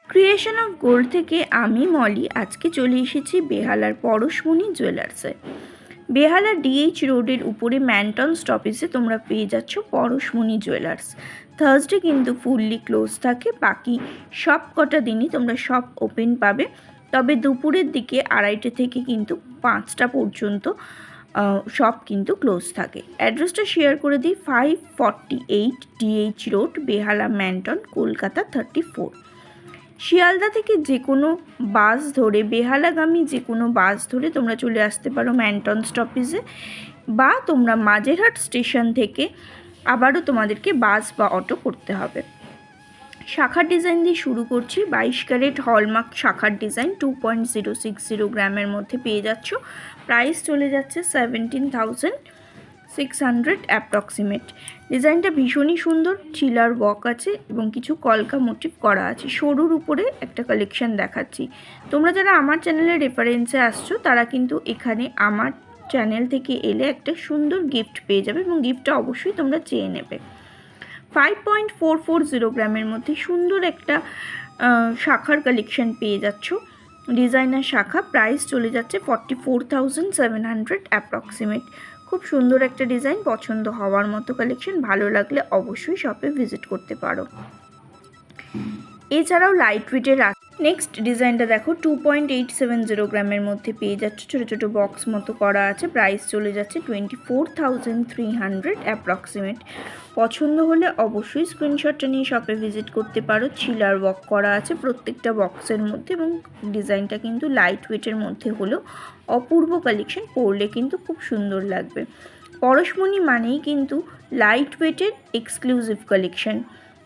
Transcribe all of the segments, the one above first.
Creation of gold থেকে আমি মলি আজকে চলে এসেছি বেহালার পরশমণি জুয়েলার্সে। বেহালা ডিএইচ রোডের উপরে ম্যানটন স্টপেজে তোমরা পেয়ে যাচ্ছ পরশমণি জুয়েলার্স। থার্সডে কিন্তু ফুললি ক্লোজ থাকে, বাকি সব কটা দিনই তোমরা শপ ওপেন পাবে। তবে দুপুরের দিকে 2:30 থেকে কিন্তু 5টা পর্যন্ত শপ কিন্তু ক্লোজ থাকে। অ্যাড্রেসটা শেয়ার করে দিই, 548 ডিএইচ রোড, বেহালা ম্যানটন, কলকাতা 34। শিয়ালদা থেকে যে কোনো বাস ধরে, বেহালাগামী যে কোনো বাস ধরে তোমরা চলে আসতে পারো ম্যানটন স্টপেজে, বা তোমরা মাঝেরহাট স্টেশন থেকে আবারও তোমাদেরকে বাস বা অটো করতে হবে। শাখার ডিজাইন দিয়ে শুরু করছি। 22 ক্যারেট হলমার্ক শাখার ডিজাইন 2.060 গ্রামের মধ্যে পেয়ে যাচ্ছ। প্রাইস চলে যাচ্ছে 17,600 অ্যাপ্রক্সিমেট। ডিজাইনটা ভীষণই সুন্দর, চিলার ওয়ার্ক আছে এবং কিছু কলকা মোটিভ করা আছে। সরুর উপরে একটা কালেকশন দেখাচ্ছি। তোমরা যারা আমার চ্যানেলে রেফারেন্সে আসছো তারা কিন্তু এখানে আমার চ্যানেল থেকে এলে একটা সুন্দর গিফট পেয়ে যাবে এবং গিফটটা অবশ্যই তোমরা চেয়ে নেবে। 5.440 গ্রামের মধ্যে সুন্দর একটা শাখার কালেকশন পেয়ে যাচ্ছ, ডিজাইনার শাখা। প্রাইস চলে যাচ্ছে 44,700 অ্যাপ্রক্সিমেট। খুব সুন্দর একটা ডিজাইন, পছন্দ হওয়ার মতো কালেকশন। ভালো লাগলে অবশ্যই শপে ভিজিট করতে পারো। এছাড়াও লাইট ওয়েটের নেক্সট ডিজাইনটা দেখো, 2.870 গ্রামের মধ্যে পেয়ে যাচ্ছে। ছোটো ছোটো বক্স মতো করা আছে। প্রাইস চলে যাচ্ছে 24,300 অ্যাপ্রক্সিমেট। পছন্দ হলে অবশ্যই স্ক্রিনশটটা নিয়ে শপে ভিজিট করতে পারো। চিলার ওয়ার্ক করা আছে প্রত্যেকটা বক্সের মধ্যে এবং ডিজাইনটা কিন্তু লাইট ওয়েটের মধ্যে হলেও অপূর্ব কালেকশন। পরলে কিন্তু খুব সুন্দর লাগবে। পরশমণি মানেই কিন্তু লাইট ওয়েটের এক্সক্লুসিভ কালেকশন।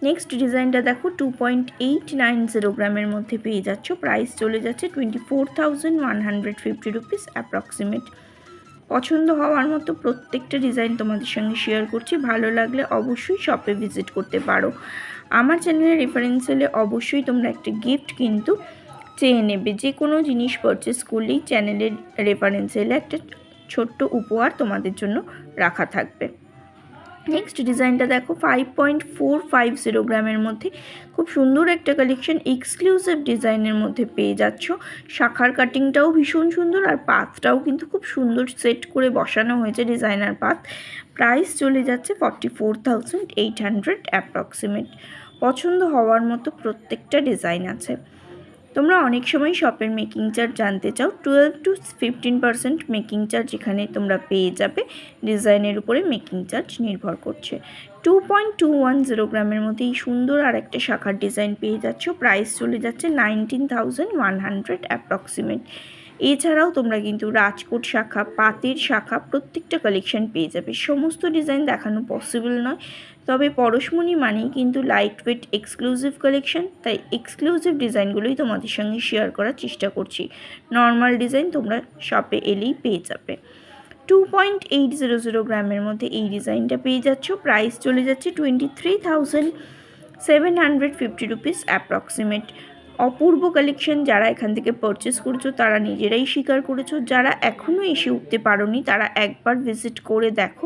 নেক্সট ডিজাইনটা দেখো, 2.890 গ্রামের মধ্যে পেয়ে যাচ্ছ। প্রাইস চলে যাচ্ছে 24,150 রুপিস অ্যাপ্রক্সিমেট। পছন্দ হওয়ার মতো প্রত্যেকটা ডিজাইন তোমাদের সঙ্গে শেয়ার করছি। ভালো লাগলে অবশ্যই শপে ভিজিট করতে পারো। আমার চ্যানেলের রেফারেন্স হলে অবশ্যই তোমরা একটা গিফট কিন্তু চেয়ে নেবে। যে কোনো জিনিস পারচেস করলেই চ্যানেলের রেফারেন্স এলে একটা ছোট্ট উপহার তোমাদের জন্য রাখা থাকবে। নেক্সট ডিজাইনটা দেখো, 5.450 গ্রামের মধ্যে খুব সুন্দর একটা কালেকশন, এক্সক্লুসিভ ডিজাইনের মধ্যে পেয়ে যাচ্ছ। শাখার কাটিংটাও ভীষণ সুন্দর আর পাতটাও কিন্তু খুব সুন্দর সেট করে বসানো হয়েছে, ডিজাইনার পাত। প্রাইস চলে যাচ্ছে 44,800 অ্যাপ্রক্সিমেট। পছন্দ হওয়ার মতো প্রত্যেকটা ডিজাইন আছে। তোমরা অনেক সময় শপের মেকিং চার্জ জানতে চাও। 12 to 15% মেকিং চার্জ এখানে তোমরা পেয়ে যাবে। ডিজাইনের উপরে মেকিং চার্জ নির্ভর করছে। 2.210 গ্রামের মধ্যে এই সুন্দর আর একটা শাখার ডিজাইন পেয়ে যাচ্ছ। প্রাইস চলে যাচ্ছে 19,100 অ্যাপ্রক্সিমেট। এছাড়াও তোমরা কিন্তু রাজকোট শাখা, পাতের শাখা প্রত্যেকটা কালেকশন পেয়ে যাবে। সমস্ত ডিজাইন দেখানো পসিবল নয়, তবে পরশমণি মানেই কিন্তু লাইট ওয়েট এক্সক্লুসিভ কালেকশন, তাই এক্সক্লুসিভ ডিজাইনগুলোই তোমাদের সঙ্গে শেয়ার করার চেষ্টা করছি। নর্মাল ডিজাইন তোমরা শপে এলেই পেয়ে যাবে। 2.800 গ্রামের মধ্যে এই ডিজাইনটা পেয়ে যাচ্ছ। প্রাইস চলে যাচ্ছে 23,750 রুপিস অ্যাপ্রক্সিমেট। অপূর্ব কালেকশন। যারা এখান থেকে পারচেস করেছো তারা নিজেরাই স্বীকার করেছো। যারা এখনও এসে উঠতে পারোনি তারা একবার ভিজিট করে দেখো,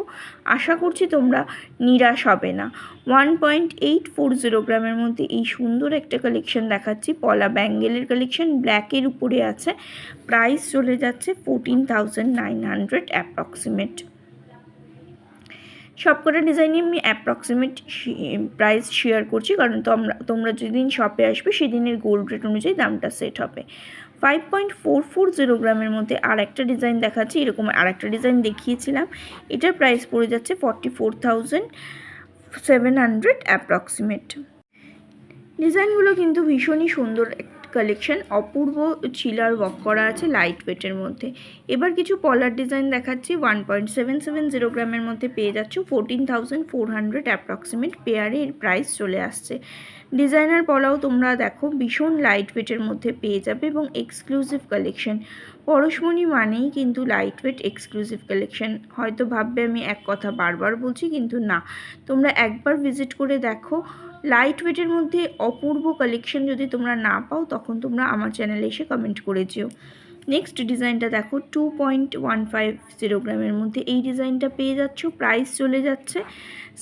আশা করছি তোমরা নিরাশ হবে না। 1.840 গ্রামের মধ্যে এই সুন্দর একটা কালেকশন দেখাচ্ছি, পলা ব্যাঙ্গেলের কালেকশন, ব্ল্যাকের উপরে আছে। প্রাইস চলে যাচ্ছে 14,900 অ্যাপ্রক্সিমেট। সবকটা ডিজাইনই আমি অ্যাপ্রক্সিমেট প্রাইস শেয়ার করছি, কারণ তোমরা যেদিন শপে আসবে সেদিনের গোল্ড রেট অনুযায়ী দামটা সেট হবে। 5.440 গ্রামের মধ্যে আর একটা ডিজাইন দেখাচ্ছি। এরকম আর একটা ডিজাইন দেখিয়েছিলাম, এটার প্রাইস পড়ে যাচ্ছে 44,700 অ্যাপ্রক্সিমেট। ডিজাইনগুলো কিন্তু ভীষণই সুন্দর কালেকশন, অপূর্ব চিলার ওয়ার্ক করা আছে লাইট ওয়েটের মধ্যে। এবার কিছু পলার ডিজাইন দেখাচ্ছি। 1.770 গ্রামের মধ্যে পেয়ে যাচ্ছ। 14,400 অ্যাপ্রক্সিমেট পেয়ারে এর প্রাইস চলে আসছে। ডিজাইনার পলাও তোমরা দেখো ভীষণ লাইট ওয়েটের মধ্যে পেয়ে যাবে এবং এক্সক্লুসিভ কালেকশন। পরশমণি মানেই কিন্তু লাইট ওয়েট এক্সক্লুসিভ কালেকশন। হয়তো ভাববে আমি এক কথা বারবার বলছি, কিন্তু না, তোমরা একবার ভিজিট করে দেখো। লাইট ওয়েটের মধ্যে অপূর্ব কালেকশন যদি তোমরা না পাও তখন তোমরা আমার চ্যানেলে এসে কমেন্ট করে যেও। নেক্সট ডিজাইনটা দেখো 2.150 গ্রামের মধ্যে এই ডিজাইনটা পেয়ে যাচ্ছ, প্রাইস চলে যাচ্ছে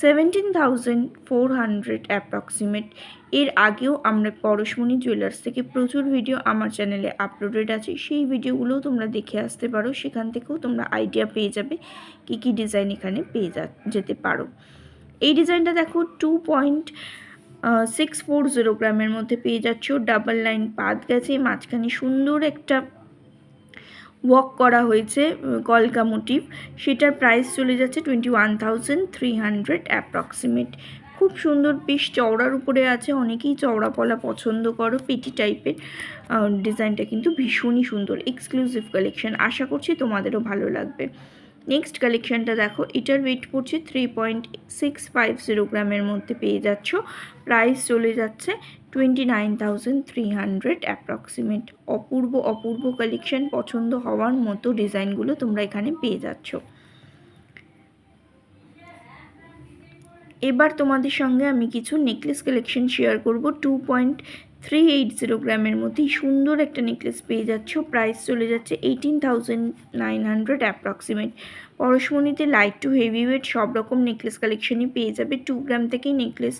17,400 অ্যাপ্রক্সিমেট। এর আগেও আমরা পরশমণি জুয়েলার্স থেকে প্রচুর ভিডিও আমার চ্যানেলে আপলোডেড আছে, সেই ভিডিওগুলোও তোমরা দেখে আসতে পারো, সেখান থেকেও তোমরা আইডিয়া পেয়ে যাবে কী কী ডিজাইন এখানে পেয়ে যেতে পারো। এই ডিজাইনটা দেখো 2.640 গ্রামের মধ্যে পেয়ে যাচ্ছ, ডাবল লাইন পাত গেছে, মাঝখানে সুন্দর একটা ওয়ার্ক করা হয়েছে কলকা মোটিভ, সেটার প্রাইস চলে যাচ্ছে 21,300 অ্যাপ্রক্সিমেট। খুব সুন্দর, বেশ চওড়ার উপরে আছে, অনেকেই চওড়া পলা পছন্দ করো, পেটি টাইপের ডিজাইনটা কিন্তু ভীষণই সুন্দর, এক্সক্লুসিভ কালেকশন, আশা করছি তোমাদেরও ভালো লাগবে। নেক্সট কালেকশানটা দেখো, এটার ওয়েট পড়ছে 3.650 গ্রামের মধ্যে পেয়ে যাচ্ছ, প্রাইস চলে যাচ্ছে 29,300 অ্যাপ্রক্সিমেট। অপূর্ব কালেকশন, পছন্দ হওয়ার মতো ডিজাইনগুলো তোমরা এখানে পেয়ে যাচ্ছ। এবার তোমাদের সঙ্গে আমি কিছু নেকলেস কালেকশন শেয়ার করব। 2.380 গ্রামের মধ্যেই সুন্দর একটা নেকলেস পেয়ে যাচ্ছ, প্রাইস চলে যাচ্ছে 18,900 অ্যাপ্রক্সিমেট। পরশমণিতে লাইট টু হেভি ওয়েট সব রকম নেকলেস কালেকশনই পেয়ে যাবে। 2 গ্রাম থেকেই নেকলেস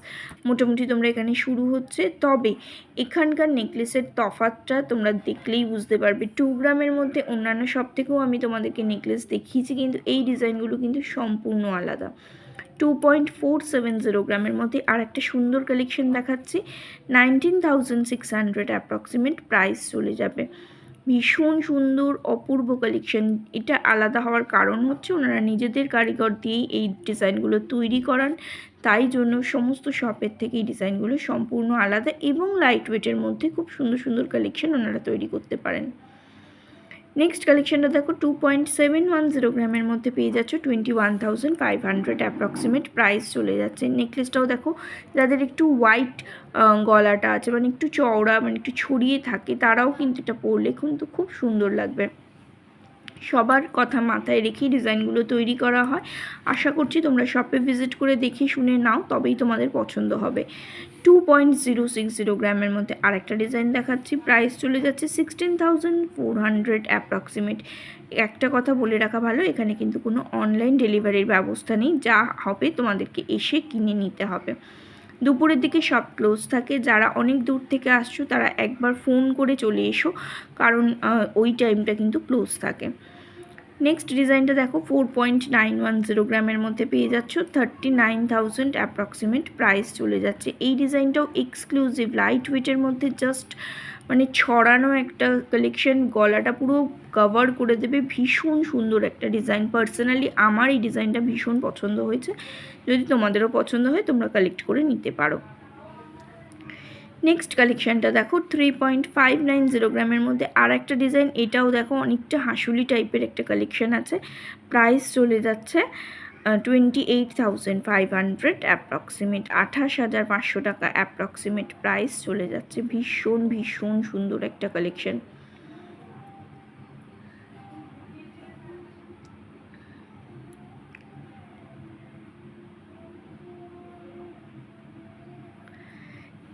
মোটামুটি তোমরা এখানে শুরু হচ্ছে, তবে এখানকার নেকলেসের তফাতটা তোমরা দেখলেই বুঝতে পারবে। 2 গ্রামের মধ্যে অন্যান্য সব থেকেও আমি তোমাদেরকে নেকলেস দেখিয়েছি, কিন্তু এই ডিজাইনগুলো কিন্তু সম্পূর্ণ আলাদা। 2.470 গ্রামের মধ্যে আর একটা সুন্দর কালেকশন দেখাচ্ছি, 19,600 অ্যাপ্রক্সিমেট, প্রাইস চলে যাবে। ভীষণ সুন্দর অপূর্ব কালেকশন। এটা আলাদা হওয়ার কারণ হচ্ছে ওনারা নিজেদের কারিগর দিয়েই এই ডিজাইনগুলো তৈরি করান, তাই জন্য সমস্ত শপের থেকে এই ডিজাইনগুলো সম্পূর্ণ আলাদা এবং লাইট ওয়েটের মধ্যে খুব সুন্দর কালেকশন ওনারা তৈরি করতে পারেন। নেক্সট কালেকশনটা দেখো, 2.710 গ্রামের মধ্যে পেয়ে যাচ্ছ, 21,500 অ্যাপ্রক্সিমেট, প্রাইস চলে যাচ্ছে। নেকলেসটাও দেখো, যাদের একটু হোয়াইট গলাটা আছে, মানে একটু চওড়া, মানে একটু ছড়িয়ে থাকে, তারাও কিন্তু এটা পরলে কিন্তু খুব সুন্দর লাগবে। সবার কথা মাথায় রেখেই ডিজাইনগুলো তৈরি করা হয়। আশা করছি তোমরা শপে ভিজিট করে দেখে শুনে নাও, তবেই তোমাদের পছন্দ হবে। 2.060 গ্রামের মধ্যে আরেকটা ডিজাইন দেখাচ্ছি, প্রাইস চলে যাচ্ছে 16,400 অ্যাপ্রক্সিমেট। একটা কথা বলে রাখা ভালো, এখানে কিন্তু কোনো অনলাইন ডেলিভারির ব্যবস্থা নেই, যা হবে তোমাদেরকে এসে কিনে নিতে হবে। দুপুরের দিকে সব ক্লোজ থাকে, যারা অনেক দূর থেকে আসছো তারা একবার ফোন করে চলে এসো, কারণ ওই টাইমটা কিন্তু ক্লোজ থাকে। নেক্সট ডিজাইনটা দেখো, 4.910 গ্রামের মধ্যে পেয়ে যাচ্ছ, 39,000 অ্যাপ্রক্সিমেট, প্রাইস চলে যাচ্ছে। এই ডিজাইনটাও এক্সক্লুসিভ লাইট ওয়েটের মধ্যে, জাস্ট মানে ছড়ানো একটা কালেকশন, গলাটা পুরো কভার করে দেবে, ভীষণ সুন্দর একটা ডিজাইন। পার্সোনালি আমার এই ডিজাইনটা ভীষণ পছন্দ হয়েছে, যদি তোমাদেরও পছন্দ হয় তোমরা কালেক্ট করে নিতে পারো। নেক্সট কালেকশানটা দেখো, 3.590 গ্রামের মধ্যে আর একটা ডিজাইন, এটাও দেখো অনেকটা হাসুলি টাইপের একটা কালেকশান আছে, প্রাইস চলে যাচ্ছে 28,500 অ্যাপ্রক্সিমেট, 28,500 টাকা অ্যাপ্রক্সিমেট প্রাইস চলে যাচ্ছে। ভীষণ সুন্দর একটা কালেকশান।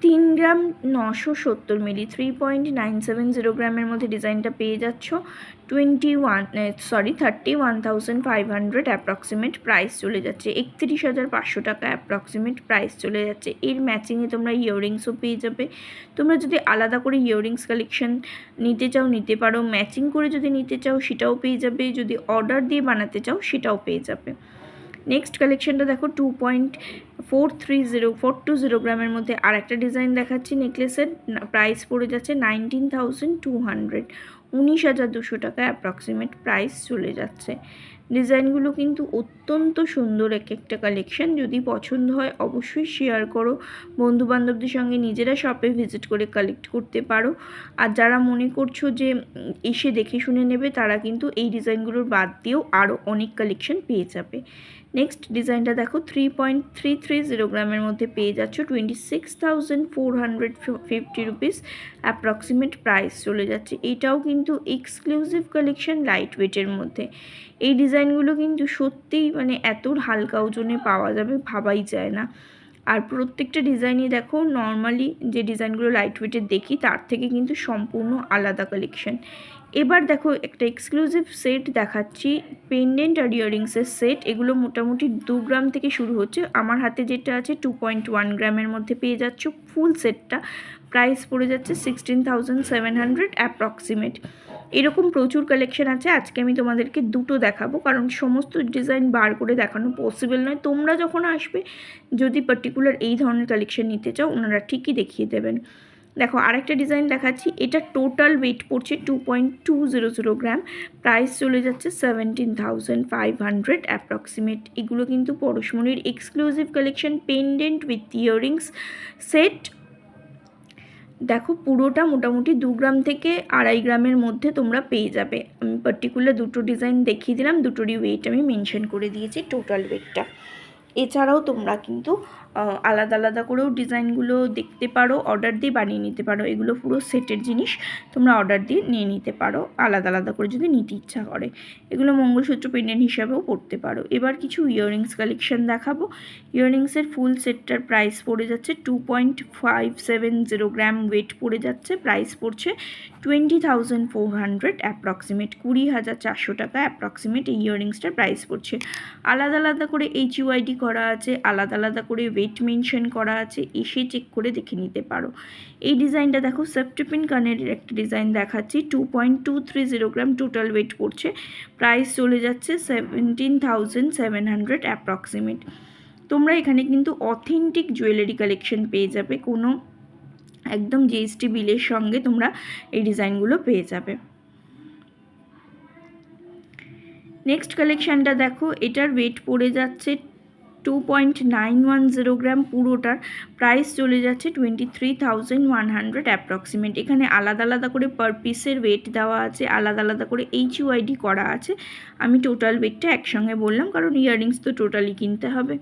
3 গ্রাম 970 মিলি, 3.970 গ্রামের মধ্যে ডিজাইনটা পেয়ে যাচ্ছ, 31,500 অ্যাপ্রক্সিমেট, প্রাইস চলে যাচ্ছে 31,500 টাকা অ্যাপ্রক্সিমেট, প্রাইস চলে যাচ্ছে। এর ম্যাচিংয়ে তোমরা ইয়াররিংসও পেয়ে যাবে। তোমরা যদি আলাদা করে ইয়াররিংস কালেকশন নিতে চাও নিতে পারো, ম্যাচিং করে যদি নিতে চাও সেটাও পেয়ে যাবে, যদি অর্ডার দিয়ে বানাতে চাও সেটাও পেয়ে যাবে। নেক্সট কালেকশনটা দেখো, 2.420 গ্রামের মধ্যে আর একটা ডিজাইন দেখাচ্ছি নেকলেসের, প্রাইস পড়ে যাচ্ছে 19,200, 19,200 টাকা অ্যাপ্রক্সিমেট প্রাইস চলে যাচ্ছে। ডিজাইনগুলো কিন্তু অত্যন্ত সুন্দর এক একটা কালেকশন, যদি পছন্দ হয় অবশ্যই শেয়ার করো, বন্ধুবান্ধবদের সঙ্গে নিজেরা শপে ভিজিট করে কালেক্ট করতে পারো। আর যারা মনে করছো যে এসে দেখে শুনে নেবে, তারা কিন্তু এই ডিজাইনগুলোর বাদ দিয়েও আরও অনেক কালেকশন পেয়ে যাবে। নেক্সট ডিজাইনটা দেখো, 3.330 গ্রামের মধ্যে পেয়ে যাচ্ছ, 26,450 রুপিস অ্যাপ্রক্সিমেট প্রাইস চলে যাচ্ছে। এটাও কিন্তু এক্সক্লুসিভ কালেকশন লাইট ওয়েটের মধ্যে। এই ডিজাইনগুলো কিন্তু সত্যিই মানে এত হালকা ওজনে পাওয়া যাবে ভাবাই যায় না। আর প্রত্যেকটা ডিজাইনই দেখো নর্মালি যে ডিজাইনগুলো লাইট ওয়েটের দেখি তার থেকে কিন্তু সম্পূর্ণ আলাদা কালেকশন। এবার দেখো একটা এক্সক্লুসিভ সেট দেখাচ্ছি, পেন্ডেন্ট আর ইয়াররিংসের সেট। এগুলো মোটামুটি 2 গ্রাম থেকে শুরু হচ্ছে। আমার হাতে যেটা আছে 2.1 গ্রামের মধ্যে পেয়ে যাচ্ছ ফুল সেটটা। প্রাইস পড়ে যাচ্ছে 16,700 অ্যাপ্রক্সিমেট। এরকম প্রচুর কালেকশন আছে। আজকে আমি তোমাদেরকে দুটো দেখাবো, কারণ সমস্ত ডিজাইন বার করে দেখানো পসিবল নয়। তোমরা যখন আসবে, যদি পার্টিকুলার এই ধরনের কালেকশন নিতে চাও, ওনারা ঠিকই দেখিয়ে দেবেন। দেখো আরেকটা ডিজাইন দেখাচ্ছি, এটা টোটাল ওয়েট পড়ছে 2.200 গ্রাম। প্রাইস চলে যাচ্ছে 17,500 অ্যাপ্রক্সিমেট। এগুলো কিন্তু পরশমণির exclusive collection, pendant with earrings set. দেখো পুরোটা মোটামুটি 2 গ্রাম থেকে 2.5 গ্রামের মধ্যে তোমরা পেয়ে যাবে। আমি পার্টিকুলার দুটো ডিজাইন দেখিয়ে দিলাম, দুটোরই ওয়েট আমি মেনশন করে দিয়েছি, টোটাল ওয়েটটা। এছাড়াও তোমরা কিন্তু আলাদা আলাদা করেও ডিজাইনগুলো দেখতে পারো, অর্ডার দিয়ে বানিয়ে নিতে পারো। এগুলো পুরো সেটের জিনিস, তোমরা অর্ডার দিয়ে নিয়ে নিতে পারো আলাদা আলাদা করে যদি নিতে ইচ্ছা করে। এগুলো মঙ্গলসূত্র পেন্ডেন্ট হিসাবেও পড়তে পারো। এবার কিছু ইয়াররিংস কালেকশন দেখাবো। ইয়াররিংসের ফুল সেটটার প্রাইস পড়ে যাচ্ছে 2.570 গ্রাম ওয়েট পড়ে যাচ্ছে। প্রাইস পড়ছে 20,400 অ্যাপ্রক্সিমেট, 20,400 টাকা অ্যাপ্রক্সিমেট এই ইয়াররিংসটার প্রাইস পড়ছে। আলাদা আলাদা করে HUID করা আছে, আলাদা আলাদা করে ওয়েট মেনশন করা আছে, এসে চেক করে দেখে নিতে পারো। এই ডিজাইনটা দেখো, সেপ্টিপিন কানেরের একটা ডিজাইন দেখাচ্ছি, 2.230 গ্রাম টোটাল ওয়েট পড়ছে। প্রাইস চলে যাচ্ছে 17,700 অ্যাপ্রক্সিমেট। তোমরা এখানে কিন্তু অথেন্টিক জুয়েলারি কালেকশন পেয়ে যাবে, কোনো একদম GST বিলের সঙ্গে তোমরা এই ডিজাইনগুলো পেয়ে যাবে। নেক্সট কালেকশানটা দেখো, এটার ওয়েট পড়ে যাচ্ছে 2.910 গ্রাম পুরোটার। প্রাইস চলে যাচ্ছে 23,100 অ্যাপ্রক্সিমেট। এখানে আলাদা আলাদা করে পার পিসের ওয়েট দেওয়া আছে, আলাদা আলাদা করে HUID করা আছে। আমি টোটাল ওয়েটটা একসঙ্গে বললাম, কারণ ইয়াররিংস তো টোটালি কিনতে হবে।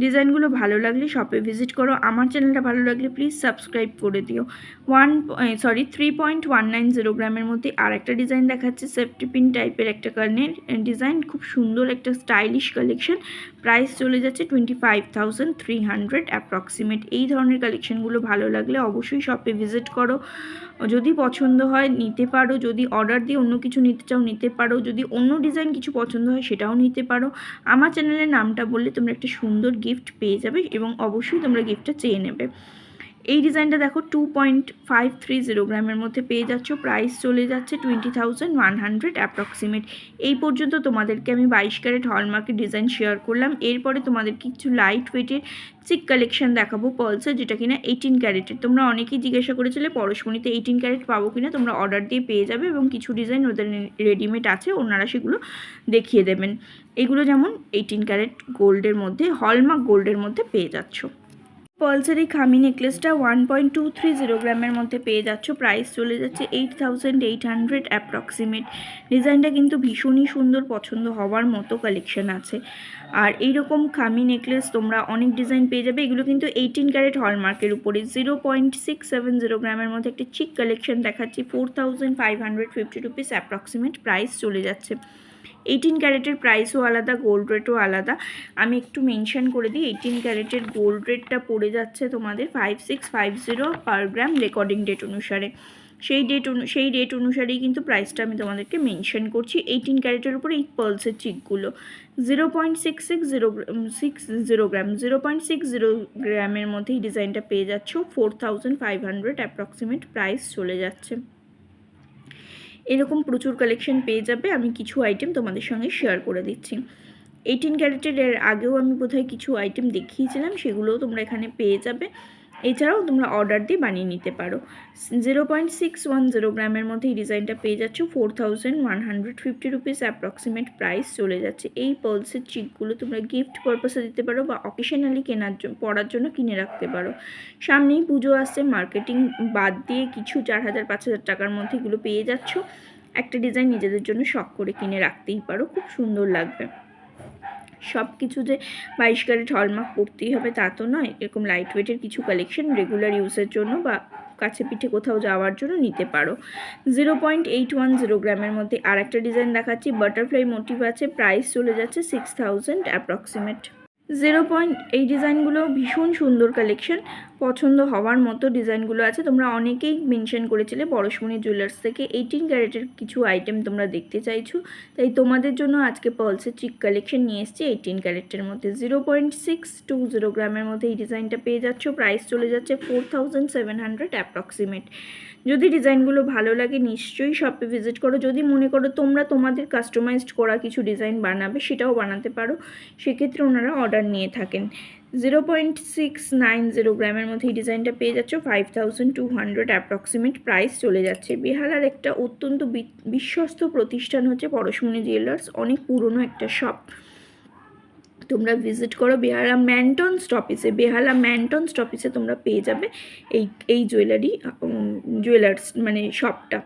ডিজাইনগুলো ভালো লাগলে শপে ভিজিট করো। আমার চ্যানেলটা ভালো লাগলে প্লিজ সাবস্ক্রাইব করে দিও। 3.190 গ্রামের মধ্যে আর একটা ডিজাইন দেখাচ্ছে, সেপ্টিপিন টাইপের একটা কানের ডিজাইন, খুব সুন্দর একটা স্টাইলিশ কালেকশন। প্রাইস চলে যাচ্ছে 25,300 অ্যাপ্রক্সিমেট। এই ধরনের কালেকশনগুলো ভালো লাগলে অবশ্যই শপে ভিজিট করো। যদি পছন্দ হয় নিতে পারো, যদি অর্ডার দিয়ে অন্য কিছু নিতে চাও নিতে পারো, যদি অন্য ডিজাইন কিছু পছন্দ হয় সেটাও নিতে পারো। আমার চ্যানেলের নামটা বললে তোমরা একটা সুন্দর গিফট পেয়ে যাবে, এবং অবশ্যই তোমরা গিফটটা চেয়ে নেবে। এই ডিজাইনটা দেখো 2.530 গ্রামের মধ্যে পেয়ে যাচ্ছ। প্রাইস চলে যাচ্ছে 20,100 অ্যাপ্রক্সিমেট। এই পর্যন্ত তোমাদেরকে আমি 22 ক্যারেট হলমার্কের ডিজাইন শেয়ার করলাম। এরপরে তোমাদের কিছু লাইট ওয়েটের চিক কালেকশন দেখাবো পার্লসের, যেটা কিনা 18 ক্যারেটের। তোমরা অনেকেই জিজ্ঞাসা করেছিলে পরশমণিতে 18 ক্যারেট পাবো কিনা, তোমরা অর্ডার দিয়ে পেয়ে যাবে, এবং কিছু ডিজাইন ওদের রেডিমেড আছে, ওনারা সেগুলো দেখিয়ে দেবেন। এগুলো যেমন 18 ক্যারেট গোল্ডের মধ্যে, হলমার্ক গোল্ডের মধ্যে পেয়ে যাচ্ছ। পার্লসের এই খামি নেকলেসটা 1.230 গ্রামের মধ্যে পেয়ে যাচ্ছ। প্রাইস চলে যাচ্ছে 8,800 অ্যাপ্রক্সিমেট। ডিজাইনটা কিন্তু ভীষণই সুন্দর, পছন্দ হওয়ার মতো কালেকশন আছে। আর এইরকম খামি নেকলেস তোমরা অনেক ডিজাইন পেয়ে যাবে। এগুলো কিন্তু 18 ক্যারেট হলমার্কের উপরে। 0.670 গ্রামের মধ্যে একটা চিক কালেকশন দেখাচ্ছি, 4,550 রুপিস অ্যাপ্রক্সিমেট প্রাইস চলে যাচ্ছে। 18 ক্যারেটের প্রাইসও আলাদা, গোল্ড রেটও আলাদা। আমি একটু মেনশন করে দিই, 18 ক্যারেটের গোল্ড রেটটা পড়ে যাচ্ছে তোমাদের 5650 পার গ্রাম রেকর্ডিং ডেট অনুসারে। সেই ডেট অনুসারেই কিন্তু প্রাইসটা আমি তোমাদেরকে মেনশন করছি। 18 ক্যারেটের উপরে এই পার্লসের চিকগুলো 0.660 গ্রাম, 0.60 গ্রামের মধ্যে এই ডিজাইনটা পেয়ে যাচ্ছ। 4,500 অ্যাপ্রক্সিমেট প্রাইস চলে যাচ্ছে। এরকম প্রচুর কালেকশন পেয়ে যাবে। আমি কিছু আইটেম তোমাদের সঙ্গে শেয়ার করে দিচ্ছি। 18 ক্যারেটের এর আগেও আমি বোধহয় কিছু আইটেম দেখিয়েছিলাম, সেগুলোও তোমরা এখানে পেয়ে যাবে। এছাড়াও তোমরা অর্ডার দিয়ে বানিয়ে নিতে পারো। 0.610 গ্রামের মধ্যে এই ডিজাইনটা পেয়ে যাচ্ছ। 4,150 রুপিস অ্যাপ্রক্সিমেট প্রাইস চলে যাচ্ছে। এই পার্লসের চিকগুলো তোমরা গিফট পারপাসে দিতে পারো, বা অকেশনালি পরার জন্য কিনে রাখতে পারো। সামনেই পুজো আসছে, মার্কেটিং বাদ দিয়ে কিছু 4,000-5,000 টাকার মধ্যে এগুলো পেয়ে যাচ্ছ। একটা ডিজাইন নিজেদের জন্য শখ করে কিনে রাখতেই পারো, খুব সুন্দর লাগবে। সব কিছু যে 22 ক্যারেট হলমার্ক পড়তেই হবে তা তো নয়। এরকম লাইট ওয়েটের কিছু কালেকশন রেগুলার ইউজের জন্য বা কাছে পিঠে কোথাও যাওয়ার জন্য নিতে পারো। 0.810 গ্রামের মধ্যে আর একটা ডিজাইন দেখাচ্ছি, বাটারফ্লাই মোটিভ আছে। প্রাইস চলে যাচ্ছে 6,000 অ্যাপ্রক্সিমেট। এই ডিজাইনগুলো ভীষণ সুন্দর কালেকশন, পছন্দ হওয়ার মতো ডিজাইনগুলো আছে। তোমরা অনেকেই মেনশন করেছিলে পরশমণি জুয়েলার্স থেকে 18 ক্যারেটের কিছু আইটেম তোমরা দেখতে চাইছো, তাই তোমাদের জন্য আজকে পার্লসের চিক কালেকশন নিয়ে এসেছি 18 ক্যারেটের মধ্যে। 0.620 গ্রামের মধ্যে এই ডিজাইনটা পেয়ে যাচ্ছ। প্রাইস চলে যাচ্ছে 4700 অ্যাপ্রক্সিমেট। যদি ডিজাইনগুলো ভালো লাগে নিশ্চয়ই শপে ভিজিট করো। যদি মনে করো তোমরা তোমাদের কাস্টমাইজড করা কিছু ডিজাইন বানাবে, সেটাও বানাতে পারো, সেক্ষেত্রে ওনারা অর্ডার নিয়ে থাকেন। 0.690 গ্রামের মধ্যে এই ডিজাইনটা পেয়ে যাচ্ছ 5200 অ্যাপ্রক্সিমেট। প্রাইস চলে যাচ্ছে। বেহালার একটা অত্যন্ত বিশ্বস্ত প্রতিষ্ঠান হচ্ছে পরশমণি জুয়েলার্স, অনেক পুরনো একটা শপ। তোমরা ভিজিট করো বেহালা ম্যান্টন স্টপিসে তোমরা পেয়ে যাবে এই জুয়েলার্স মানে শপটা।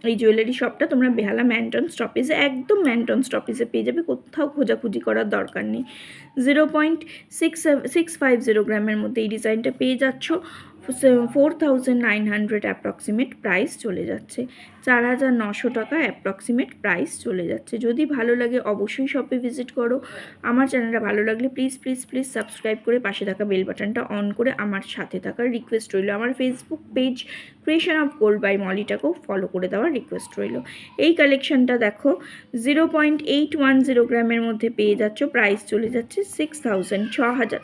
এই জুয়েলারি শপটা তোমরা বেহালা ম্যান্টন স্টপিসে, একদম ম্যান্টন স্টপিসে পেয়ে যাবে, কোথাও খোঁজাখুঁজি করার দরকার নেই। 0.650 গ্রামের মধ্যে এই ডিজাইনটা পেয়ে যাচ্ছ 4900 অ্যাপ্রক্সিমেট। প্রাইস চলে যাচ্ছে 4900 টাকা অ্যাপ্রক্সিমেট প্রাইস চলে যাচ্ছে। যদি ভালো লাগে অবশ্যই শপে ভিজিট করো। আমার চ্যানেলটা ভালো লাগলে প্লিজ সাবস্ক্রাইব করে পাশে থাকা বেল বাটনটা অন করে আমার সাথে থাকার রিকোয়েস্ট রইল। আমার Facebook page creation of gold by মলিটাকেও ফলো করে দেওয়ার রিকোয়েস্ট রইল। এই কালেকশনটা দেখো 0.810 গ্রামের মধ্যে পেয়ে যাচ্ছ। প্রাইস চলে যাচ্ছে 6000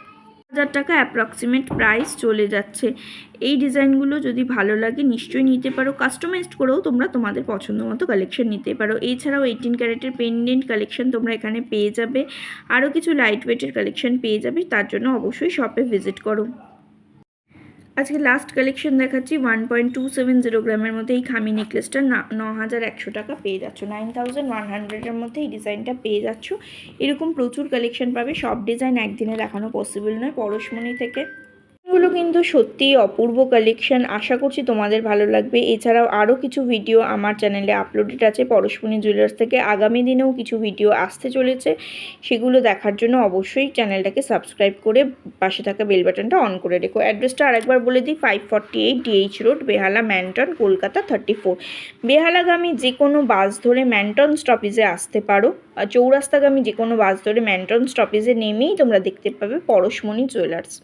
টাকা অ্যাপ্রক্সিমেট প্রাইস চলে যাচ্ছে। এই ডিজাইনগুলো যদি ভালো লাগে নিশ্চয়ই নিতে পারো। কাস্টমাইজড করেও তোমরা তোমাদের পছন্দ মতো কালেকশন নিতে পারো। এছাড়াও 18 ক্যারেটের পেন্ডেন্ট কালেকশন তোমরা এখানে পেয়ে যাবে, আরও কিছু লাইট ওয়েটের কালেকশন পেয়ে যাবে। তার জন্য অবশ্যই শপে ভিজিট করো। আজকে লাস্ট কালেকশন দেখাচ্ছি 1.270 গ্রামের মধ্যে এই খামি নেকলেসটা 9100 টাকা পেয়ে যাচ্ছ। 9100-এর মধ্যে এই ডিজাইনটা পেয়ে যাচ্ছ। এরকম প্রচুর কালেকশন পাবে, সব ডিজাইন একদিনে দেখানো পসিবল নয় পরশমণি থেকে। এগুলো কিন্তু সত্যিই অপূর্ব কালেকশন, আশা করছি তোমাদের ভালো লাগবে। এছাড়াও আরও কিছু ভিডিও আমার চ্যানেলে আপলোডেড আছে পরশমণি জুয়েলার্স থেকে। আগামী দিনেও কিছু ভিডিও আসতে চলেছে, সেগুলো দেখার জন্য অবশ্যই চ্যানেলটাকে সাবস্ক্রাইব করে পাশে থাকা বেল বাটনটা অন করে রেখো। অ্যাড্রেসটা আরেকবার বলে দিই, 548 DH রোড, বেহালা ম্যান্টন, কলকাতা 34। বেহালাগামী যে কোনো বাস ধরে ম্যান্টন স্টপিজে আসতে পারো, আর চৌরাস্তাগামী যে কোনো বাস ধরে ম্যান্টন স্টপিজে নেমেই তোমরা দেখতে পাবে পরশমণি জুয়েলার্স।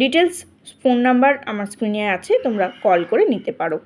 ডিটেলস ফোন নাম্বার আমার স্ক্রিনে আছে, তোমরা কল করে নিতে পারো।